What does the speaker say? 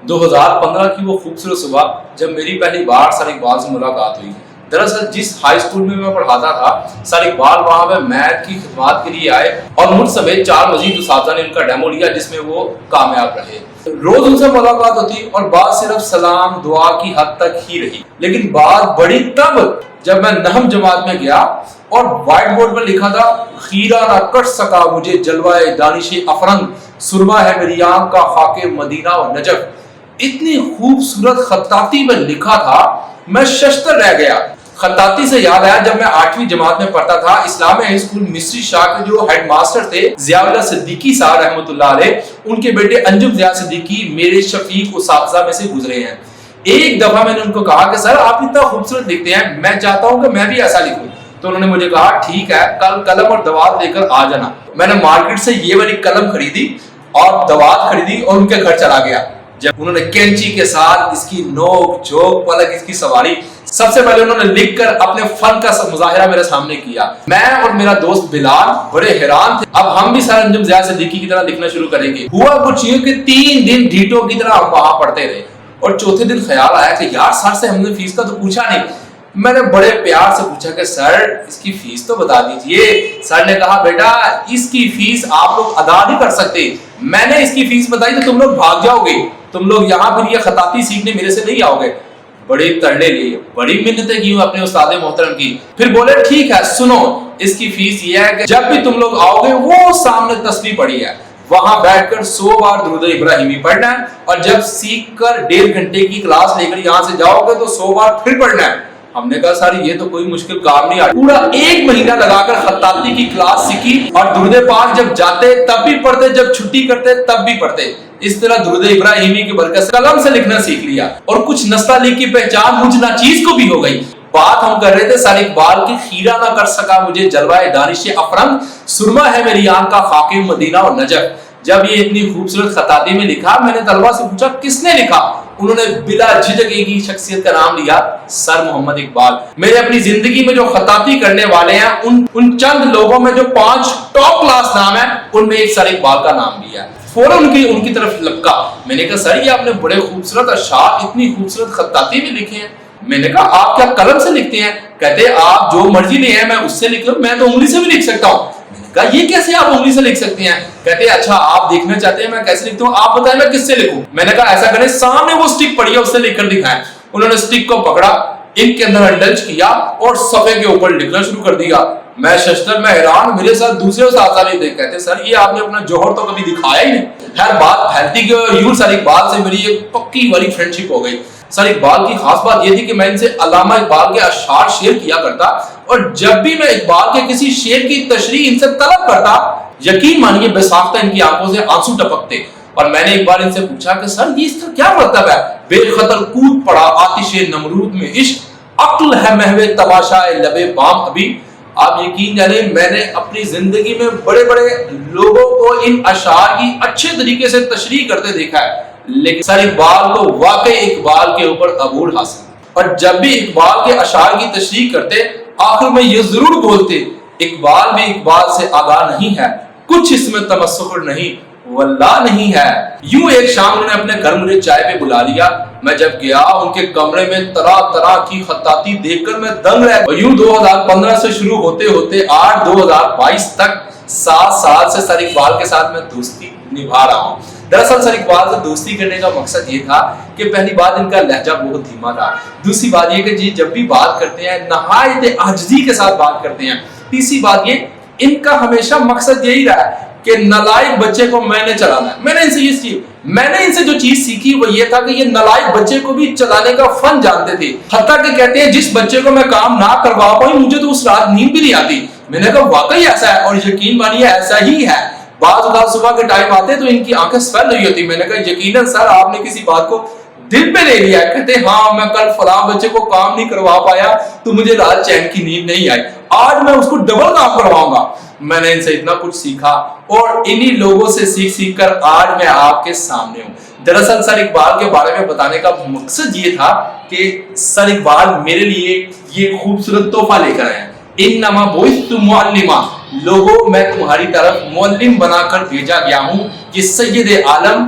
2015 کی وہ خوبصورت صبح جب میری پہلی بار سر اقبال سے ملاقات ہوئی۔ دراصل جس ہائی اسکول میں میں پڑھاتا تھا، سر اقبال وہاں پہ میتھ کی خدمات کے لیے آئے اور مجھ سمیت 4 مزید اساتذہ نے ان کا ڈیمو لیا جس میں وہ کامیاب رہے۔ روز ان سے ملاقات ہوتی اور بات صرف سلام دعا کی حد تک ہی رہی، لیکن بات بڑی تب جب میں 9 جماعت میں گیا اور وائٹ بورڈ پر لکھا تھا، خیرہ نہ کٹ سکا مجھے جلوہ دانش افرنگ، سرما ہے میری آنکھ کا خاک مدینہ و نجف۔ اتنی خوبصورت خطاطی میں لکھا تھا، میں ششتر رہ گیا۔ خطاطی سے یاد آیا، جب میں 8ویں جماعت میں پڑھتا تھا، اسلامیہ ہائی اسکول مصری شاہ کے جو ہیڈ ماسٹر تھے ضیاء اللہ صدیقی صاحب رحمۃ اللہ علیہ، ان کے بیٹے انجم ضیاء صدیقی میرے شفیق اساتذہ میں سے گزرے ہیں۔ ایک دفعہ میں نے ان کو کہا کہ سر آپ اتنا خوبصورت لکھتے ہیں، میں چاہتا ہوں کہ میں بھی ایسا لکھوں۔ تو انہوں نے مجھے کہا ٹھیک ہے، کل قلم اور دوات لے کر آ جانا۔ میں نے مارکیٹ سے یہ والی قلم خریدی اور دوات خریدی اور ان کے گھر چلا گیا۔ جب انہوں نے کینچی کے ساتھ اس کی نوک جھوک پلک اس کی سواری، سب سے پہلے انہوں نے لکھ کر اپنے فن کا مظاہرہ میرے سامنے کیا۔ میں اور میرا دوست بلال بڑے حیران تھے، اب ہم بھی سر انجم ضیاء صدیقی کی طرح لکھنا شروع کریں گے۔ ہوا کچھ یوں کہ 3 دن ڈھیٹوں کی طرح ہم وہاں پڑھتے رہے اور چوتھے دن خیال آیا کہ یار سر سے ہم نے فیس کا تو پوچھا نہیں۔ میں نے بڑے پیار سے پوچھا کہ سر اس کی فیس تو بتا دیجئے۔ سر نے کہا بیٹا اس کی فیس آپ لوگ ادا نہیں کر سکتے، میں نے اس کی فیس بتائی تو تم لوگ بھاگ جاؤ گے، تم لوگ یہاں پھر یہ خطاطی سیکھنے میرے سے نہیں آؤ گے۔ بڑے ترلے لیے، بڑی منتیں کی اپنے استاد محترم کی، پھر بولے ٹھیک ہے سنو، اس کی فیس یہ ہے کہ جب بھی تم لوگ آؤ گے وہ سامنے تسبیح پڑھی ہے، وہاں بیٹھ کر 100 بار درود ابراہیمی پڑھنا ہے، اور جب سیکھ کر 1.5 گھنٹے کی کلاس لے کر یہاں سے جاؤ گے تو 100 بار پھر پڑھنا ہے۔ ہم نے کہا سر یہ تو کوئی مشکل کام نہیں، پورا 1 مہینہ لگا کر خطاطی کی کلاس سیکھی اور درود پاک جب جاتے تب بھی پڑھتے، جب چھٹی کرتے تب بھی پڑھتے۔ اس طرح درود ابراہیمی کی برکت سے قلم سے لکھنا سیکھ لیا اور کچھ نستعلیق کی پہچان مجھ ناچیز کو بھی ہو گئی۔ بات ہم کر رہے تھے سر اقبال کی، خیرہ نہ کر سکا مجھے جلوہ دانش افرنگ، سرما ہے میری آنکھ کا خاک مدینہ و نجف۔ جب یہ اتنی خوبصورت خطاطی میں لکھا، میں نے طلبہ سے پوچھا کس نے لکھا؟ انہوں نے بلا جھجک ایک ہی شخصیت کا نام لیا، سر محمد اقبال۔ میرے اپنی زندگی میں جو خطاطی کرنے والے ہیں ان چند لوگوں میں جو 5 ٹاپ کلاس نام ہیں، ان میں ایک سر اقبال کا نام بھی ہے۔ فوراً ان کی طرف لپکا۔ میں نے کہا سر یہ آپ نے بڑے خوبصورت اشعار اتنی خوبصورت خطاطی میں لکھے ہیں۔ میں نے کہا آپ کیا قلم سے لکھتے ہیں؟ کہتے آپ جو مرضی لے ہیں میں اس سے لکھ لوں، میں تو انگلی سے بھی لکھ سکتا ہوں۔ میں نے کہا یہ کیسے آپ انگلی سے لکھ سکتے ہیں؟ کہتے اچھا آپ دیکھنا چاہتے ہیں میں کیسے لکھتا ہوں، آپ بتائیں میں کس سے لکھوں؟ میں نے کہا ایسا کریں سامنے وہ سٹک پڑی ہے اس سے لکھ کر دکھائیں۔ انہوں نے سٹک کو پکڑا، ان کے اندر انڈلج کیا اور صفحے کے اوپر لکھنا شروع کر دیا۔ میں ششتر میں حیران، میرے ساتھ دوسرے اساتذہ بھی دیکھ کہتے سر یہ آپ نے اپنا جوہر تو کبھی دکھایا ہی نہیں۔ خیر بات پھیلتی کہ یوں سر اقبال سے میری ایک پکی والی فرینڈشپ ہو گئی۔ سر اقبال کی خاص بات یہ تھی کہ میں ان سے علامہ اقبال کے اشعار شیئر کیا کرتا، اور جب بھی میں اقبال کے کسی شعر کی تشریح ان سے طلب کرتا، یقین مانیے بے ساختہ ان کی آنکھوں سے آنسو ٹپکتے۔ اور میں نے ایک بار ان سے پوچھا کہ سر یہ اس کا کیا مطلب ہے؟ بے خطر کود پڑا آتش نمرود میں عشق، عقل ہے محو تماشا لبے بام ابھی۔ آپ یقین جانیں میں نے اپنی زندگی میں بڑے بڑے لوگوں کو ان اشعار کی اچھے طریقے سے تشریح کرتے دیکھا ہے، لیکن سر اقبال کو واقعی اقبال کے اوپر عبور حاصل۔ اور جب بھی اقبال کے اشعار کی تشریح کرتے آخر میں یہ ضرور بولتے، اقبال بھی اقبال سے آگاہ نہیں ہے، کچھ اس میں تمسخر نہیں واللہ نہیں ہے۔ یوں ایک شام انہوں نے اپنے گھر مجھے چائے پہ بلا لیا۔ میں جب گیا ان کے کمرے میں طرح طرح کی خطاطی دیکھ کر میں دنگ رہ گیا۔ یوں 2015 سے شروع ہوتے ہوتے 2022 تک 7 سال سے سر اقبال کے ساتھ میں دوستی نبھا رہا ہوں۔ دراصل سر اقبال سے دوستی کرنے کا مقصد یہ تھا کہ پہلی بات ان کا لہجہ بہت دھیما تھا، دوسری بات یہ کہ جب بھی بات کرتے ہیں نہایت عاجزی کے ساتھ بات کرتے ہیں، تیسری بات یہ ان کا ہمیشہ مقصد یہی رہا ہے کہ نالائق بچے کو میں نے چلانا ہے۔ میں نے ان سے جو چیز سیکھی وہ یہ تھا کہ یہ نالائق بچے کو بھی چلانے کا فن جانتے تھے، حتیٰ کہ کہتے ہیں جس بچے کو میں کام نہ کروا پاؤں مجھے تو اس رات نیند بھی نہیں آتی۔ میں نے کہا واقعی ایسا ہے، اور یقین مانیے ایسا ہی ہے۔ بعض اوقات صبح کے ٹائم آتے تو ان کی آنکھیں سفید نہیں ہوتی۔ میں نے کہا یقیناً سر آپ نے کسی بات کو دل پہ لے لیا ہے۔ کہتے ہاں میں کل فلاں بچے کو کام نہیں کروا پایا تو مجھے رات چین کی نیند نہیں آئی، آج میں اس کو ڈبل کام کرواؤں گا۔ میں نے ان سے اتنا کچھ سیکھا اور انہی لوگوں سے سیکھ کر آج میں آپ کے سامنے ہوں۔ دراصل سر اقبال کے بارے میں بتانے کا مقصد یہ تھا کہ سر اقبال میرے لیے یہ خوبصورت تحفہ لے کر آئے۔ انما بعثت معلما، لوگوں میں تمہاری طرف معلم بنا کر بھیجا گیا ہوں، یہ سید عالم